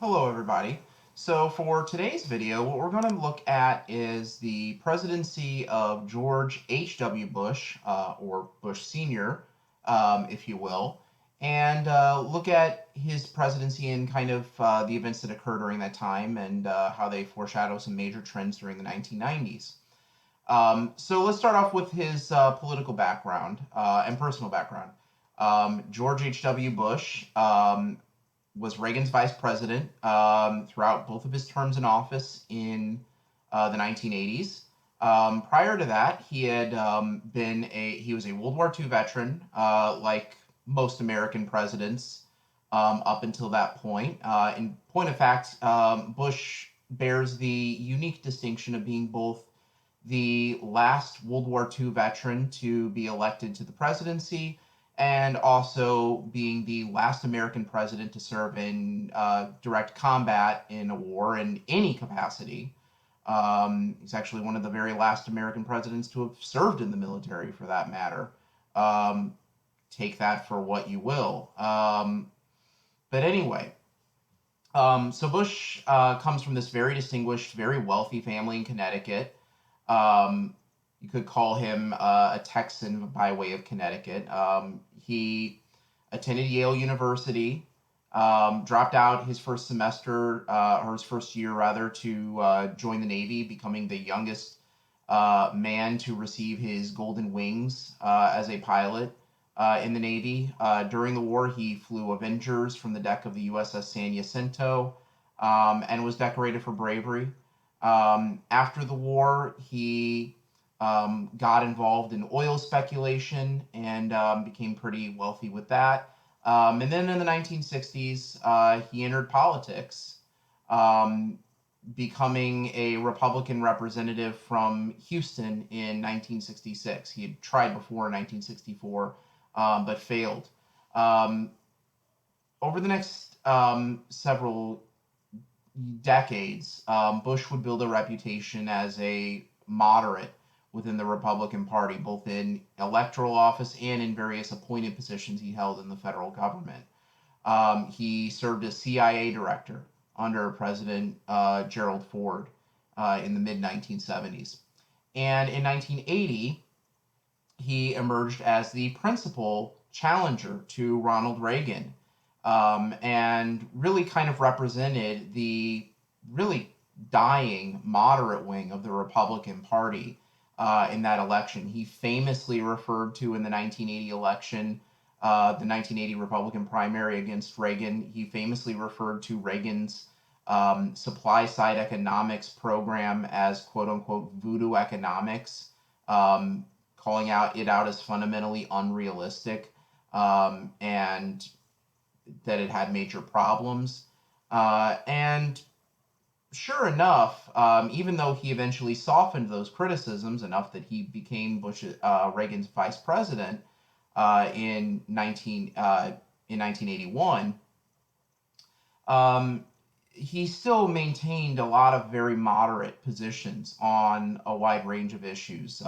Hello, everybody. So for today's video, what we're going to look at is the presidency of George H.W. Bush, or Bush Sr., if you will, and look at his presidency and kind of the events that occurred during that time and how they foreshadow some major trends during the 1990s. So let's start off with his political background and personal background. George H.W. Bush was Reagan's vice president throughout both of his terms in office in the 1980s. Prior to that, he was a World War II veteran, like most American presidents up until that point. In point of fact, Bush bears the unique distinction of being both the last World War II veteran to be elected to the presidency and also being the last American president to serve in direct combat in a war in any capacity. He's actually one of the very last American presidents to have served in the military, for that matter. Um, Take that for what you will. But anyway, so Bush comes from this very distinguished, very wealthy family in Connecticut. Um, you could call him a Texan by way of Connecticut. He attended Yale University, dropped out his first semester, or his first year rather, to join the Navy, becoming the youngest man to receive his Golden Wings as a pilot in the Navy. During the war, he flew Avengers from the deck of the USS San Jacinto and was decorated for bravery. After the war, he got involved in oil speculation and became pretty wealthy with that. And then in the 1960s, he entered politics, um, becoming a Republican representative from Houston in 1966. He had tried before in 1964, but failed. Um, Over the next several decades, Bush would build a reputation as a moderate within the Republican Party, both in electoral office and in various appointed positions he held in the federal government. He served as CIA director under President Gerald Ford in the mid 1970s. And in 1980, he emerged as the principal challenger to Ronald Reagan, and really kind of represented the really dying moderate wing of the Republican Party in that election. He famously referred to in the 1980 election, the 1980 Republican primary against Reagan, he famously referred to Reagan's supply side economics program as quote unquote voodoo economics, calling it out as fundamentally unrealistic, and that it had major problems. And sure enough, even though he eventually softened those criticisms enough that he became Reagan's vice president in 1981, um, he still maintained a lot of very moderate positions on a wide range of issues.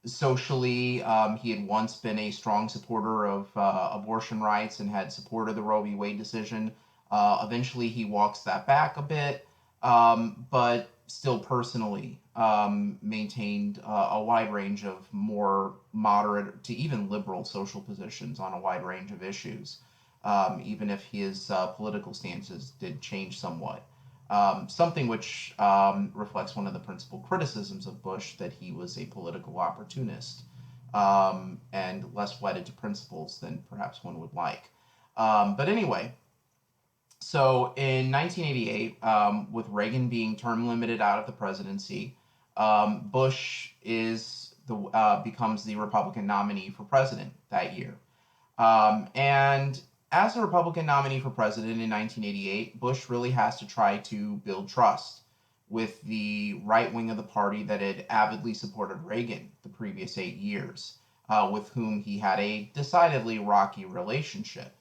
Socially, he had once been a strong supporter of abortion rights and had supported the Roe v. Wade decision. Eventually, he walks that back a bit, but still personally maintained a wide range of more moderate to even liberal social positions on a wide range of issues, even if his political stances did change somewhat. Something which reflects one of the principal criticisms of Bush, that he was a political opportunist and less wedded to principles than perhaps one would like. But anyway, so in 1988, with Reagan being term limited out of the presidency, Bush becomes the Republican nominee for president that year. And as a Republican nominee for president in 1988, Bush really has to try to build trust with the right wing of the party that had avidly supported Reagan the previous 8 years, with whom he had a decidedly rocky relationship.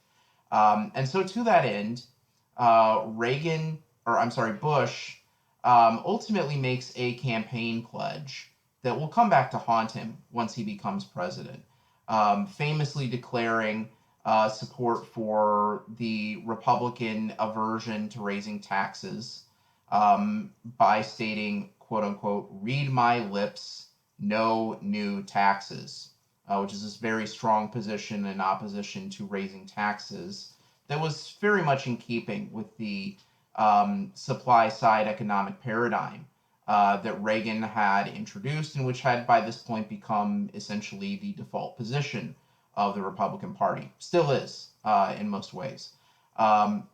And so, to that end, Bush ultimately makes a campaign pledge that will come back to haunt him once he becomes president, famously declaring support for the Republican aversion to raising taxes by stating, quote unquote, read my lips, no new taxes, which is this very strong position in opposition to raising taxes that was very much in keeping with the supply side economic paradigm that Reagan had introduced, and which had by this point become essentially the default position of the Republican Party. Still is in most ways. Um,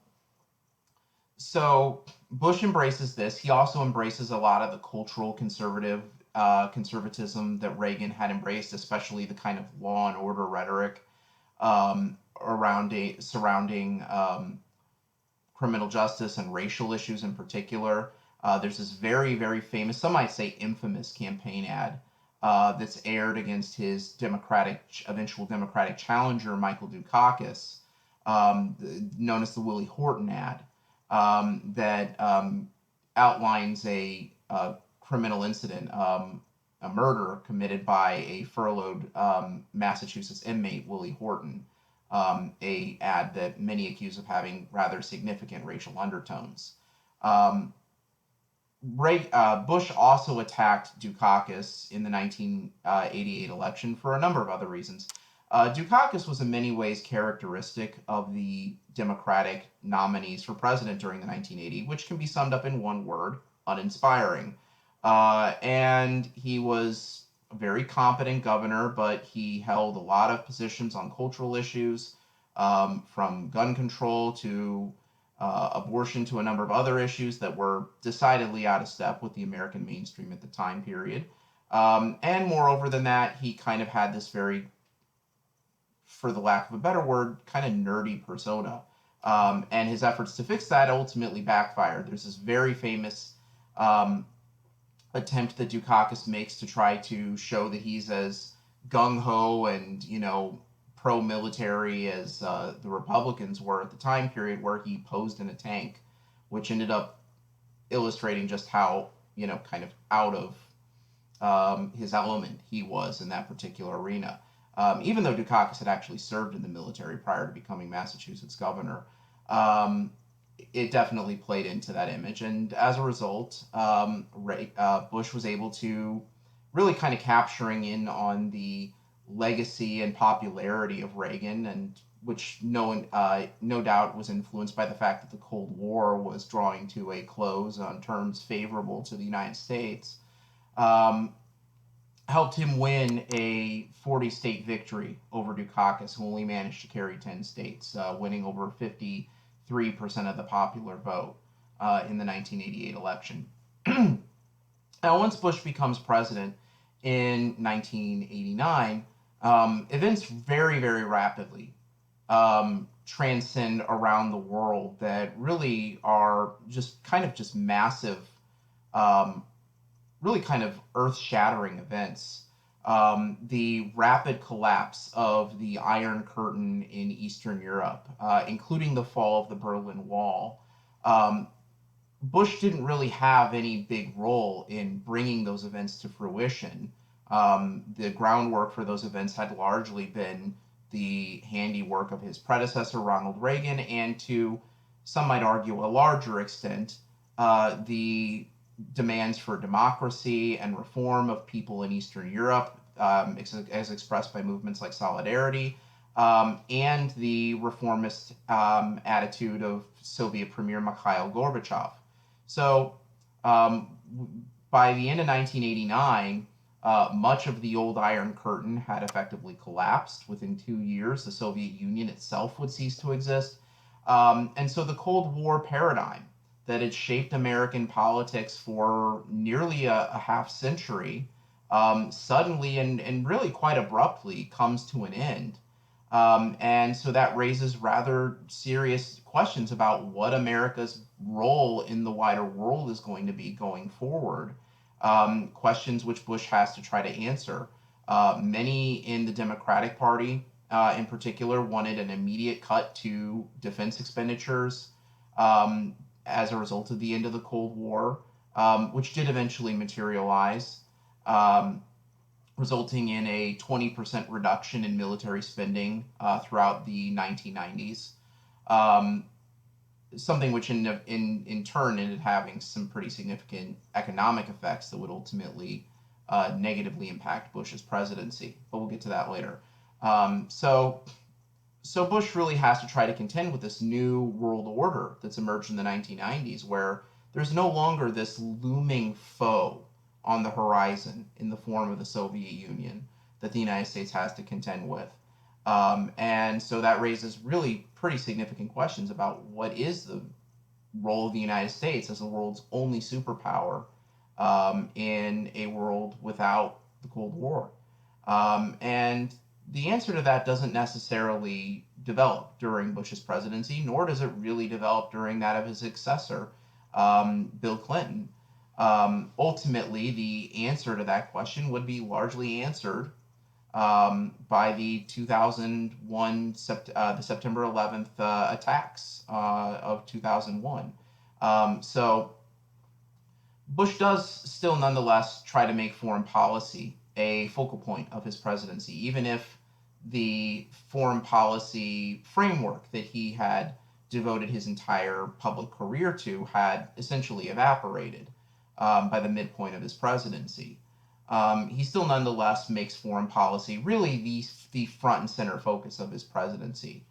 so Bush embraces this. He also embraces a lot of the cultural conservatism that Reagan had embraced, especially the kind of law and order rhetoric surrounding criminal justice and racial issues in particular. There's this very, very famous, some might say infamous campaign ad that's aired against his eventual Democratic challenger, Michael Dukakis, known as the Willie Horton ad, that outlines a criminal incident, a murder committed by a furloughed Massachusetts inmate, Willie Horton, a ad that many accuse of having rather significant racial undertones. Um, Bush also attacked Dukakis in the 1988 election for a number of other reasons. Dukakis was in many ways characteristic of the Democratic nominees for president during the 1980s, which can be summed up in one word: uninspiring. And he was a very competent governor, but he held a lot of positions on cultural issues, from gun control to abortion to a number of other issues that were decidedly out of step with the American mainstream at the time period. And moreover than that, he kind of had this very, for the lack of a better word, kind of nerdy persona. And his efforts to fix that ultimately backfired. There's this very famous um, attempt that Dukakis makes to try to show that he's as gung ho and, pro military as the Republicans were at the time period, where he posed in a tank, which ended up illustrating just how, kind of out of his element he was in that particular arena. Even though Dukakis had actually served in the military prior to becoming Massachusetts governor, um, it definitely played into that image. And as a result, Bush was able to really kind of capturing in on the legacy and popularity of Reagan, and which no doubt was influenced by the fact that the Cold War was drawing to a close on terms favorable to the United States. Um, Helped him win a 40-state victory over Dukakis, who only managed to carry 10 states, winning over 53% of the popular vote in the 1988 election. Now, once Bush becomes president in 1989, events very, very rapidly transcend around the world that really are just massive, um, really kind of earth-shattering events. The rapid collapse of the Iron Curtain in Eastern Europe, including the fall of the Berlin Wall. Um, Bush didn't really have any big role in bringing those events to fruition. The groundwork for those events had largely been the handiwork of his predecessor, Ronald Reagan, and to some might argue a larger extent, the demands for democracy and reform of people in Eastern Europe, as expressed by movements like Solidarity, and the reformist attitude of Soviet Premier Mikhail Gorbachev. So um, by the end of 1989, much of the old Iron Curtain had effectively collapsed. Within 2 years, the Soviet Union itself would cease to exist. And so the Cold War paradigm that had shaped American politics for nearly a half century suddenly and really quite abruptly comes to an end. And so that raises rather serious questions about what America's role in the wider world is going to be going forward. Questions which Bush has to try to answer. Many in the Democratic Party, in particular, wanted an immediate cut to defense expenditures um, as a result of the end of the Cold War, which did eventually materialize. Um, resulting in a 20% reduction in military spending throughout the 1990s. Um, Something which in turn ended having some pretty significant economic effects that would ultimately negatively impact Bush's presidency. But we'll get to that later. Um, so so Bush really has to try to contend with this new world order that's emerged in the 1990s, where there's no longer this looming foe on the horizon in the form of the Soviet Union that the United States has to contend with. And so that raises really pretty significant questions about what is the role of the United States as the world's only superpower in a world without the Cold War. And the answer to that doesn't necessarily develop during Bush's presidency, nor does it really develop during that of his successor, Bill Clinton. Ultimately, the answer to that question would be largely answered by the 2001 the September 11th attacks of 2001. So Bush does still nonetheless try to make foreign policy a focal point of his presidency, even if the foreign policy framework that he had devoted his entire public career to had essentially evaporated by the midpoint of his presidency. He still nonetheless makes foreign policy really the front and center focus of his presidency.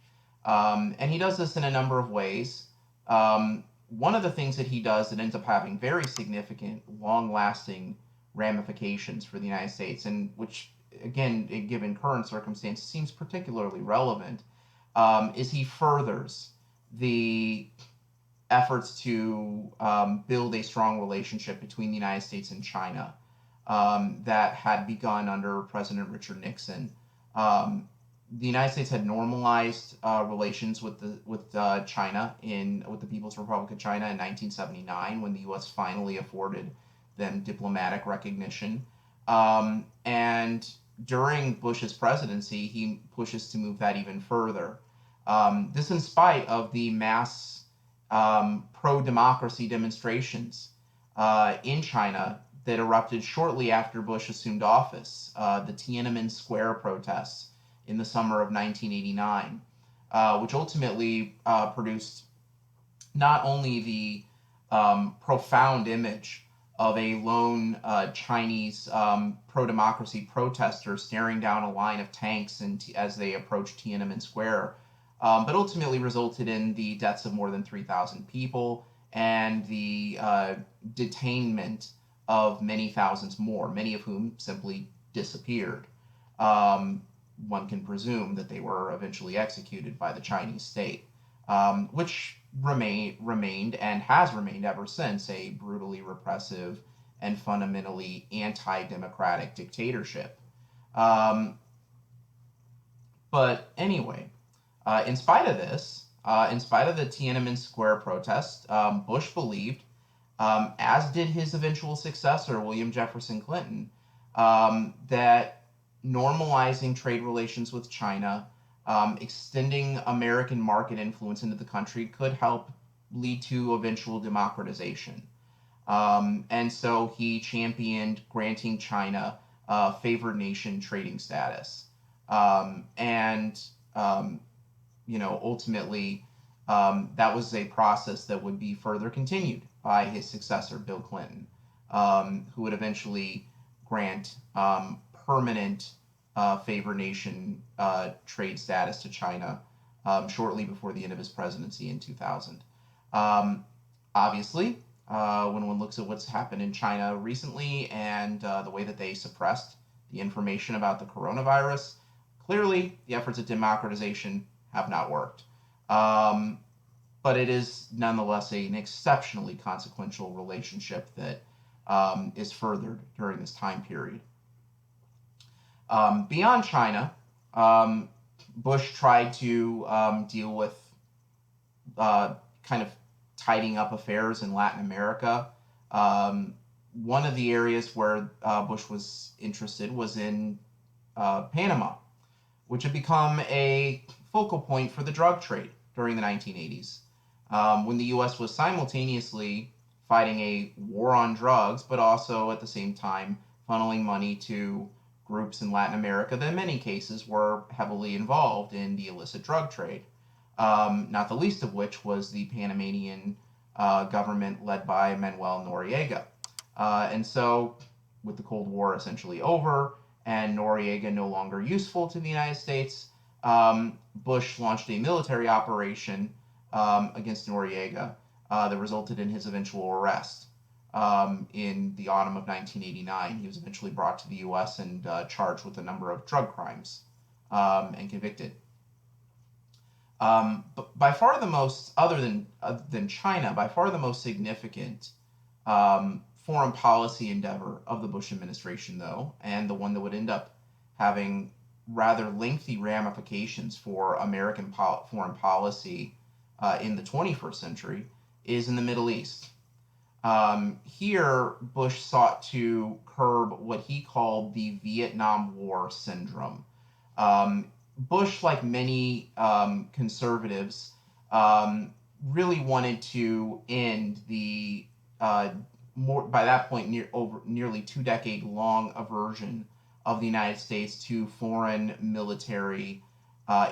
And he does this in a number of ways. One of the things that he does that ends up having very significant, long lasting ramifications for the United States, and which, again, given current circumstances, seems particularly relevant, is he furthers the efforts to build a strong relationship between the United States and China that had begun under President Richard Nixon. The United States had normalized relations with China with the People's Republic of China in 1979 when the U.S. finally afforded them diplomatic recognition. And during Bush's presidency, he pushes to move that even further. This in spite of the mass pro-democracy demonstrations in China that erupted shortly after Bush assumed office, the Tiananmen Square protests in the summer of 1989, which ultimately produced not only the profound image of a lone Chinese pro-democracy protester staring down a line of tanks as they approached Tiananmen Square, but ultimately resulted in the deaths of more than 3,000 people and the detainment of many thousands more, many of whom simply disappeared. One can presume that they were eventually executed by the Chinese state, which remained and has remained ever since a brutally repressive and fundamentally anti-democratic dictatorship. Um, but anyway, in spite of this, in spite of the Tiananmen Square protest, Bush believed, as did his eventual successor, William Jefferson Clinton, that normalizing trade relations with China, extending American market influence into the country could help lead to eventual democratization. And so he championed granting China favored nation trading status. And ultimately, that was a process that would be further continued by his successor, Bill Clinton, who would eventually grant permanent favor nation trade status to China shortly before the end of his presidency in 2000. Obviously, when one looks at what's happened in China recently and the way that they suppressed the information about the coronavirus, clearly the efforts at democratization have not worked. But it is nonetheless an exceptionally consequential relationship that is furthered during this time period. Beyond China, Bush tried to deal with kind of tidying up affairs in Latin America. One of the areas where Bush was interested was in Panama, which had become a focal point for the drug trade during the 1980s, when the U.S. was simultaneously fighting a war on drugs, but also at the same time funneling money to groups in Latin America that in many cases were heavily involved in the illicit drug trade, not the least of which was the Panamanian government led by Manuel Noriega. And so, with the Cold War essentially over and Noriega no longer useful to the United States, Bush launched a military operation against Noriega that resulted in his eventual arrest. In the autumn of 1989, he was eventually brought to the U.S. and charged with a number of drug crimes and convicted. But by far the most, other than China, by far the most significant foreign policy endeavor of the Bush administration, though, and the one that would end up having rather lengthy ramifications for American foreign policy in the 21st century, is in the Middle East. Here, Bush sought to curb what he called the Vietnam War syndrome. Bush, like many conservatives, really wanted to end the by that point nearly 2-decade-long aversion of the United States to foreign military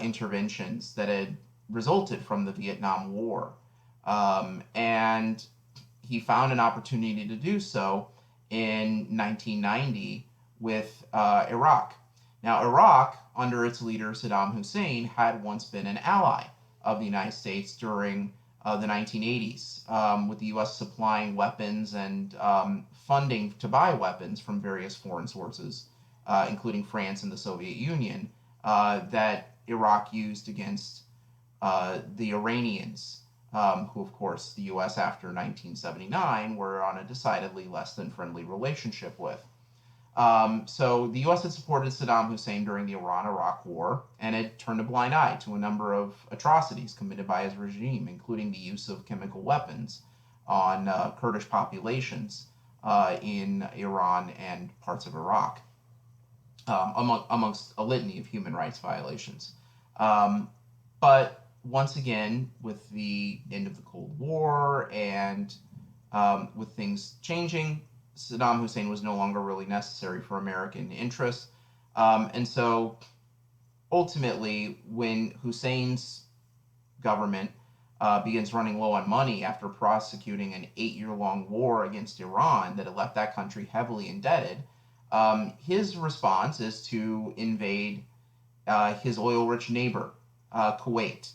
interventions that had resulted from the Vietnam War. And he found an opportunity to do so in 1990 with Iraq. Now, Iraq, under its leader Saddam Hussein, had once been an ally of the United States during the 1980s, with the U.S. supplying weapons and funding to buy weapons from various foreign sources, including France and the Soviet Union, that Iraq used against the Iranians, who, of course, the U.S. after 1979 were on a decidedly less than friendly relationship with. So the U.S. had supported Saddam Hussein during the Iran-Iraq War and had turned a blind eye to a number of atrocities committed by his regime, including the use of chemical weapons on Kurdish populations in Iran and parts of Iraq, amongst a litany of human rights violations. But once again, with the end of the Cold War and with things changing, Saddam Hussein was no longer really necessary for American interests. And so ultimately, when Hussein's government begins running low on money after prosecuting an 8-year-long war against Iran that had left that country heavily indebted, his response is to invade his oil-rich neighbor, Kuwait,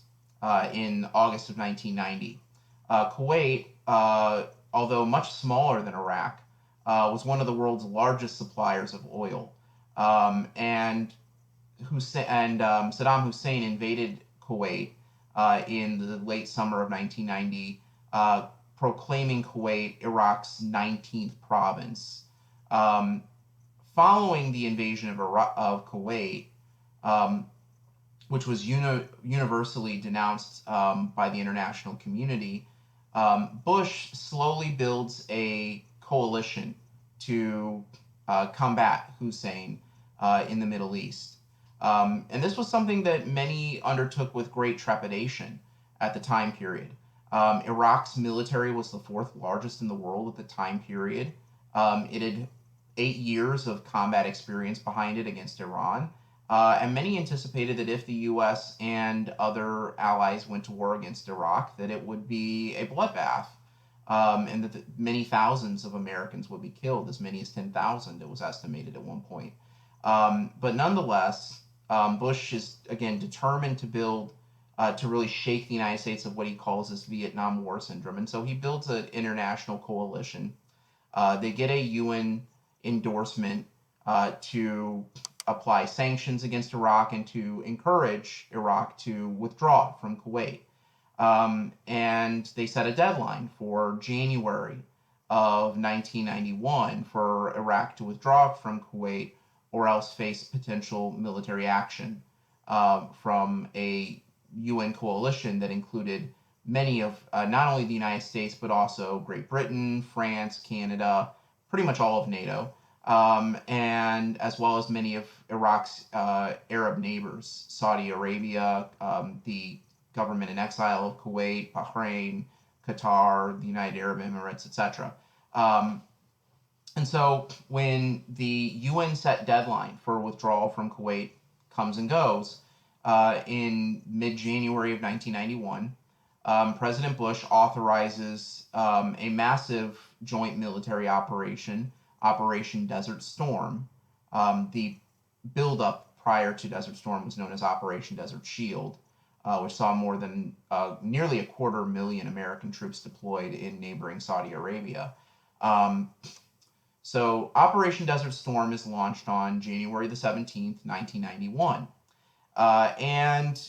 in August of 1990. Kuwait, although much smaller than Iraq, was one of the world's largest suppliers of oil. And Saddam Hussein invaded Kuwait in the late summer of 1990, proclaiming Kuwait Iraq's 19th province. Following the invasion of Kuwait, which was universally denounced by the international community, Bush slowly builds a coalition to combat Hussein in the Middle East. And this was something that many undertook with great trepidation at the time period. Iraq's military was the 4th largest in the world at the time period. It had 8 years of combat experience behind it against Iran. And many anticipated that if the U.S. and other allies went to war against Iraq, that it would be a bloodbath. And that many thousands of Americans would be killed, as many as 10,000, it was estimated at one point. But nonetheless, Bush is, again, determined to build, to really shake the United States of what he calls this Vietnam War syndrome. And so he builds an international coalition. They get a UN endorsement to apply sanctions against Iraq and to encourage Iraq to withdraw from Kuwait. And they set a deadline for January of 1991 for Iraq to withdraw from Kuwait or else face potential military action from a UN coalition that included many of not only the United States but also Great Britain, France, Canada, pretty much all of NATO, and as well as many of Iraq's Arab neighbors, Saudi Arabia, the government in exile of Kuwait, Bahrain, Qatar, the United Arab Emirates, etc. And so when the UN set deadline for withdrawal from Kuwait comes and goes in mid January of 1991, President Bush authorizes a massive joint military operation, Operation Desert Storm. The buildup prior to Desert Storm was known as Operation Desert Shield, which saw more than nearly 250,000 American troops deployed in neighboring Saudi Arabia. Um, so Operation Desert Storm is launched on January the 17th, 1991. And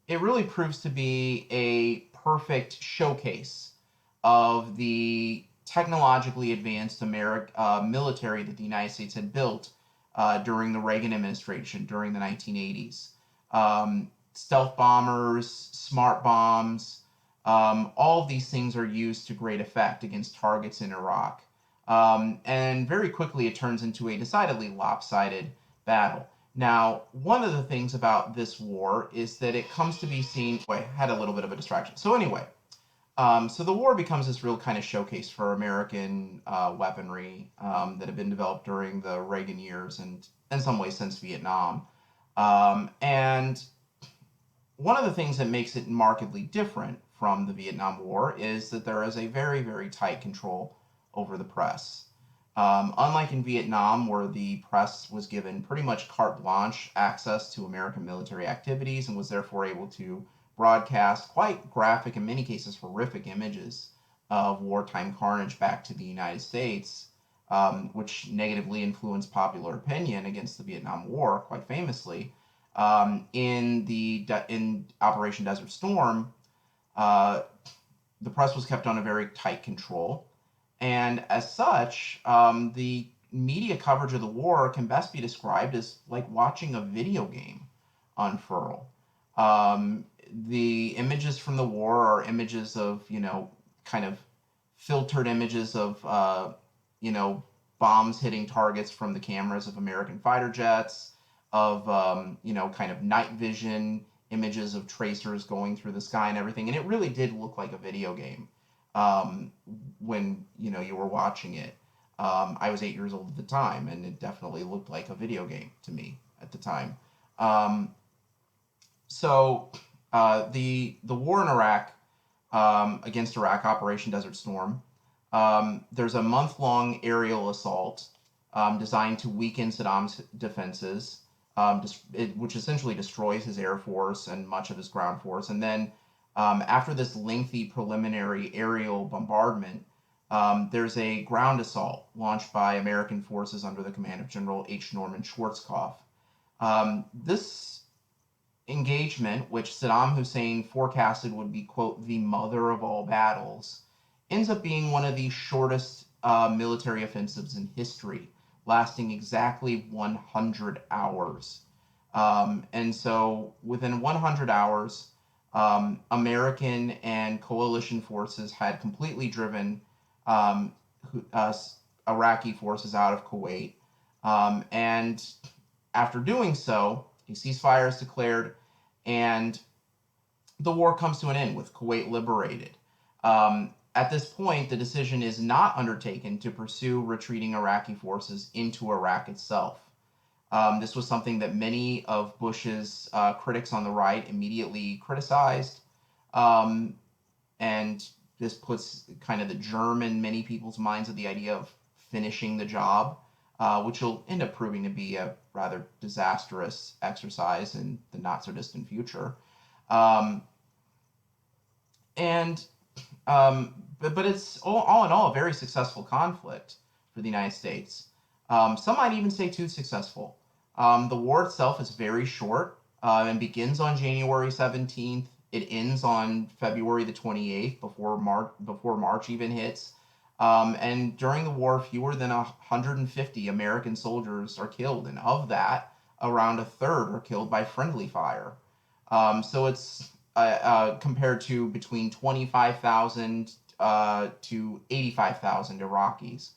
it really proves to be a perfect showcase of the technologically advanced military that the United States had built during the Reagan administration during the 1980s. Stealth bombers, smart bombs, all of these things are used to great effect against targets in Iraq. And very quickly, it turns into a decidedly lopsided battle. Now, one of the things about this war is that it comes to be seen. Wait, had a little bit of a distraction. So anyway, so the war becomes this real kind of showcase for American weaponry that had been developed during the Reagan years and in some ways since Vietnam. And one of the things that makes it markedly different from the Vietnam War is that there is a very, very tight control over the press. Unlike in Vietnam, where the press was given pretty much carte blanche access to American military activities and was therefore able to broadcast quite graphic, in many cases horrific images of wartime carnage back to the United States, which negatively influenced popular opinion against the Vietnam War, quite famously. In Operation Desert Storm, uh, the press was kept under very tight control, and as such, the media coverage of the war can best be described as like watching a video game unfurl. Um, the images from the war are images of, kind of filtered images of, you know, bombs hitting targets from the cameras of American fighter jets, of, kind of night vision images of tracers going through the sky and everything. And it really did look like a video game um, when you were watching it. I was 8 years old at the time, and it definitely looked like a video game to me at the time. Um, so the war in Iraq against Iraq, Operation Desert Storm. There's a month-long aerial assault designed to weaken Saddam's defenses, which essentially destroys his air force and much of his ground force. And then after this lengthy preliminary aerial bombardment, there's a ground assault launched by American forces under the command of General H. Norman Schwarzkopf. This engagement, which Saddam Hussein forecasted would be, quote, the mother of all battles, ends up being one of the shortest military offensives in history, lasting exactly 100 hours. And so within 100 hours, American and coalition forces had completely driven um, Iraqi forces out of Kuwait. And after doing so, a ceasefire is declared, and the war comes to an end with Kuwait liberated. At this point, the decision is not undertaken to pursue retreating Iraqi forces into Iraq itself. This was something that many of Bush's critics on the right immediately criticized, um, and this puts kind of the germ in many people's minds of the idea of finishing the job, which will end up proving to be a rather disastrous exercise in the not so distant future. Um, and but it's all in all a very successful conflict for the United States. Some might even say too successful. The war itself is very short and begins on January 17th. It ends on February the 28th before March even hits. And during the war, fewer than 150 American soldiers are killed, and of that, around a third are killed by friendly fire. So it's compared to between 25,000 to 85,000 Iraqis,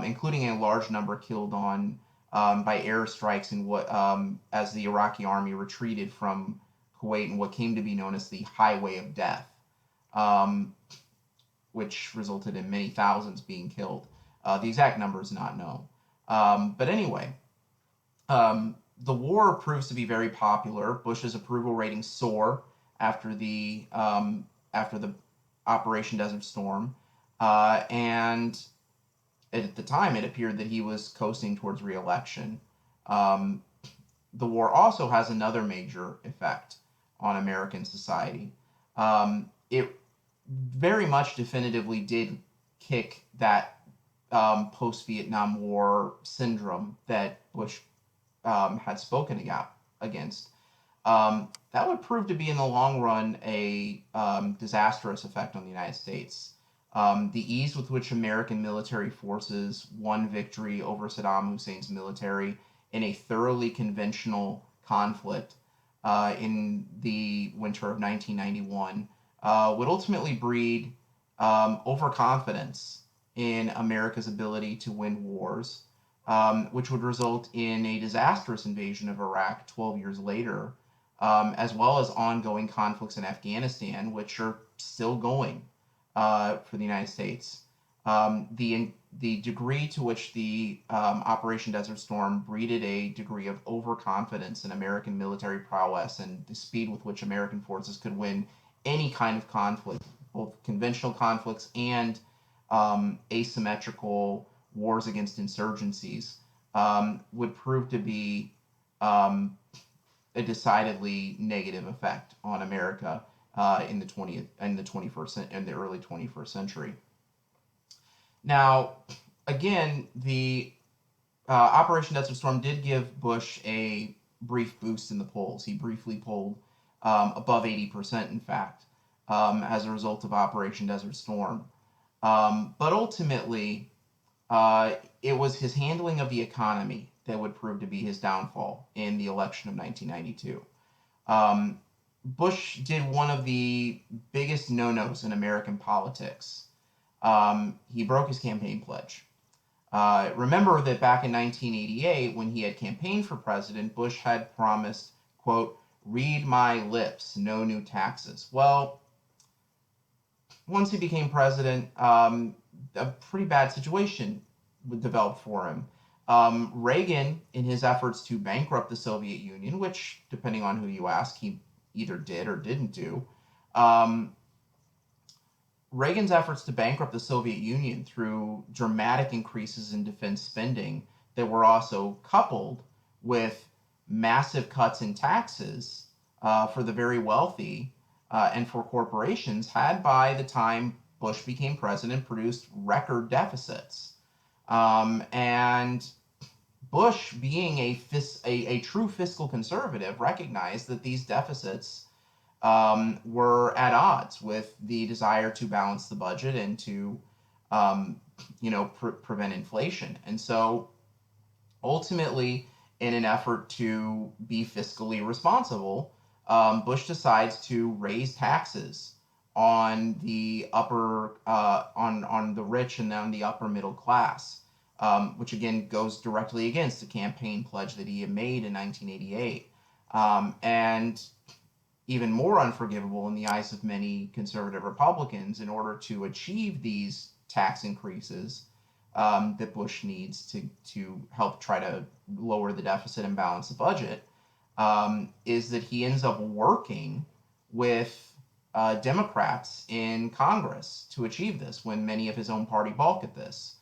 including a large number killed by airstrikes in what as the Iraqi army retreated from Kuwait in what came to be known as the Highway of Death, um, which resulted in many thousands being killed. The exact number is not known. But anyway, the war proves to be very popular. Bush's approval ratings soar after the Operation Desert Storm, and at the time it appeared that he was coasting towards re-election. Um, the war also has another major effect on American society. It very much definitively did kick that post Vietnam War syndrome that Bush had spoken against. That would prove to be in the long run a disastrous effect on the United States. The ease with which American military forces won victory over Saddam Hussein's military in a thoroughly conventional conflict in the winter of 1991 would ultimately breed overconfidence in America's ability to win wars, which would result in a disastrous invasion of Iraq 12 years later, as well as ongoing conflicts in Afghanistan, which are still going for the United States. The degree to which the Operation Desert Storm breeded a degree of overconfidence in American military prowess and the speed with which American forces could win any kind of conflict, both conventional conflicts and asymmetrical wars against insurgencies, would prove to be a decidedly negative effect on America in the early 21st century. Now, again, the Operation Desert Storm did give Bush a brief boost in the polls. He briefly polled above 80%, in fact, as a result of Operation Desert Storm. But ultimately, it was his handling of the economy that would prove to be his downfall in the election of 1992. Bush did one of the biggest no-nos in American politics. He broke his campaign pledge. Remember that back in 1988, when he had campaigned for president, Bush had promised, quote, "Read my lips, no new taxes." Well, once he became president, a pretty bad situation would develop for him. Reagan, in his efforts to bankrupt the Soviet Union, which, depending on who you ask, he either did or didn't do, Reagan's efforts to bankrupt the Soviet Union through dramatic increases in defense spending that were also coupled with massive cuts in taxes for the very wealthy and for corporations had, by the time Bush became president, produced record deficits. And Bush, being a true fiscal conservative, recognized that these deficits were at odds with the desire to balance the budget and to, prevent inflation. And so, ultimately, in an effort to be fiscally responsible, Bush decides to raise taxes on the on the rich and on the upper middle class, which again goes directly against the campaign pledge that he had made in 1988. And even more unforgivable in the eyes of many conservative Republicans, in order to achieve these tax increases that Bush needs to help try to lower the deficit and balance the budget, is that he ends up working with Democrats in Congress to achieve this, when many of his own party balk at this.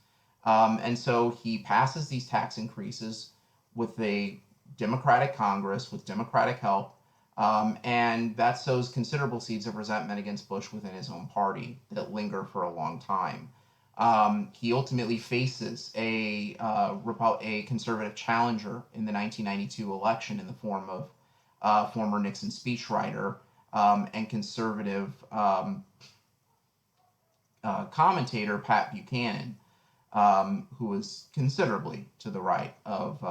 And so he passes these tax increases with a Democratic Congress, with Democratic help, and that sows considerable seeds of resentment against Bush within his own party that linger for a long time. He ultimately faces a conservative challenger in the 1992 election in the form of former Nixon speechwriter and conservative commentator Pat Buchanan, who was considerably to the right of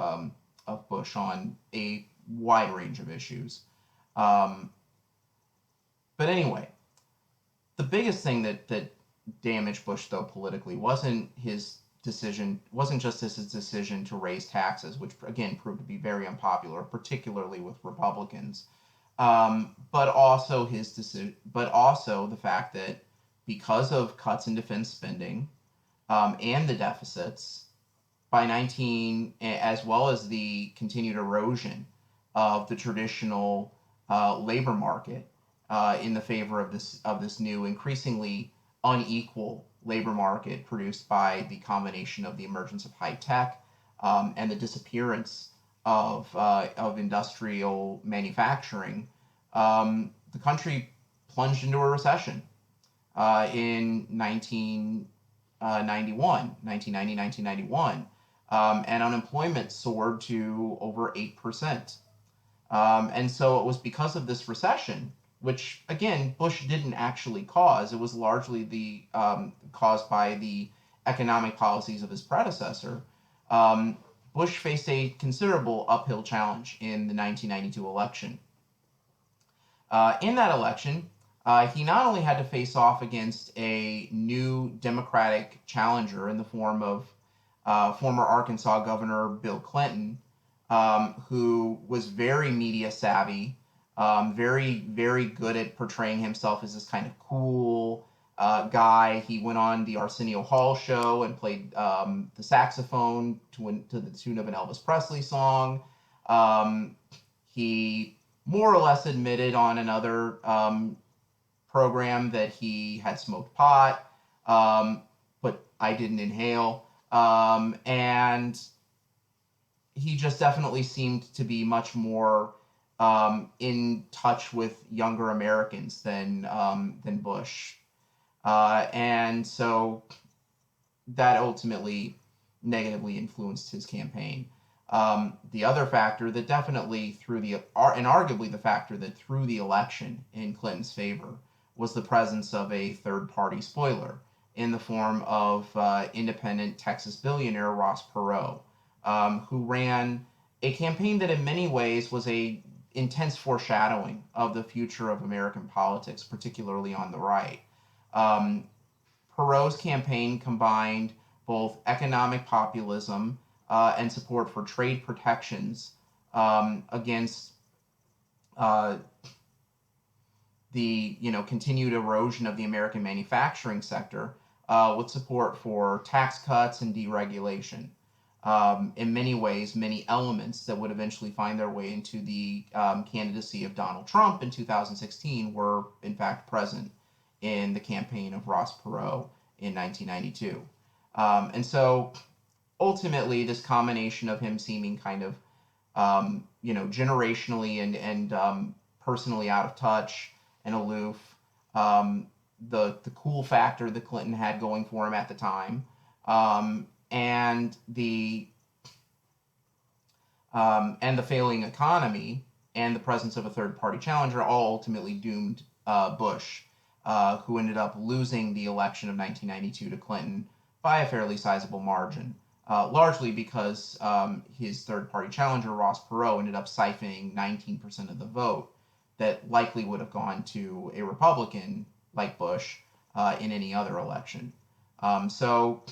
Bush on a wide range of issues. But anyway, the biggest thing that damaged Bush, though, politically wasn't just his decision to raise taxes, which again proved to be very unpopular, particularly with Republicans, but also the fact that because of cuts in defense spending, and the deficits as well as the continued erosion of the traditional labor market in the favor of this new, increasingly unequal labor market produced by the combination of the emergence of high tech and the disappearance of industrial manufacturing. The country plunged into a recession in 1991, and unemployment soared to over 8%. And so it was because of this recession, which again Bush didn't actually cause. It was largely caused by the economic policies of his predecessor. Um, Bush faced a considerable uphill challenge in the 1992 election. In that election, he not only had to face off against a new Democratic challenger in the form of former Arkansas Governor Bill Clinton, who was very media savvy, very, very good at portraying himself as this kind of cool guy. He went on the Arsenio Hall show and played the saxophone to the tune of an Elvis Presley song. He more or less admitted on another program that he had smoked pot, but I didn't inhale. And he just definitely seemed to be much more in touch with younger Americans than Bush. And so that ultimately negatively influenced his campaign. The other factor that definitely and arguably the factor that threw the election in Clinton's favor was the presence of a third party spoiler in the form of independent Texas billionaire Ross Perot, who ran a campaign that in many ways was a intense foreshadowing of the future of American politics, particularly on the right. Um, Perot's campaign combined both economic populism and support for trade protections against uh, the continued erosion of the American manufacturing sector with support for tax cuts and deregulation. In many ways, many elements that would eventually find their way into the candidacy of Donald Trump in 2016 were in fact present in the campaign of Ross Perot in 1992. And so ultimately, this combination of him seeming kind of, generationally and personally out of touch and aloof, um, the cool factor that Clinton had going for him at the time, and the failing economy and the presence of a third party challenger all ultimately doomed Bush, who ended up losing the election of 1992 to Clinton by a fairly sizable margin, largely because his third party challenger, Ross Perot, ended up siphoning 19% of the vote that likely would have gone to a Republican like Bush in any other election. So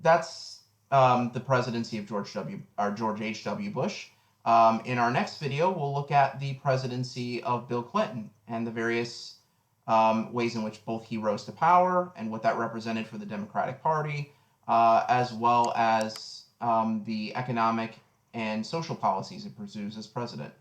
that's the presidency of George H.W. Bush. In our next video, we'll look at the presidency of Bill Clinton and the various ways in which both he rose to power and what that represented for the Democratic Party, as well as the economic and social policies it pursues as president.